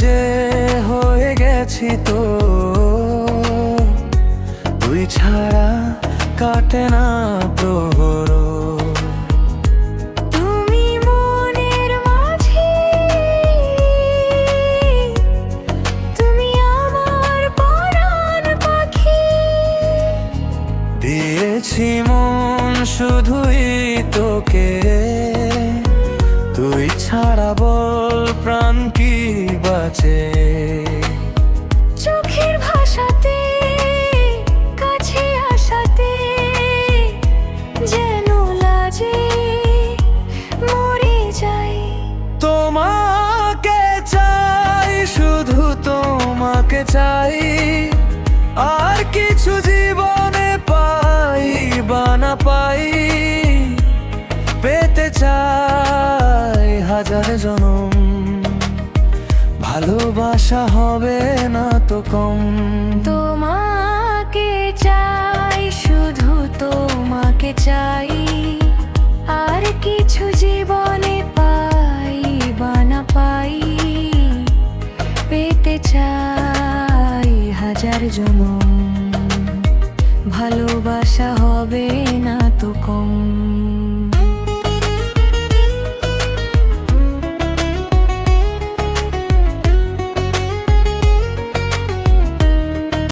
যে হয়ে গেছি তো, তুই ছাড়া কাটে না প্রহর। তুমি মনের মাঝে, তুমি আমার পরাণ পাখি। দিয়েছি মন শুধুই তোকে, তুই ছাড়া বল প্রাণ কি বাঁচে। চোখের ভাষাতে কাছে আসাতে যেন লাজে মরে যাই। তোমাকে চাই, শুধু তোমাকে চাই, আর কিছু জীবনে পাই বা না পাই। পেতে চাই হাজার জনম, ভালোবাসা হবে না তো কম। তোমাকে চাই, শুধু তোমাকে চাই, আর কিছু জীবনে পাই বা না পাই। পেতে চাই হাজার জনম, ভালোবাসা হবে না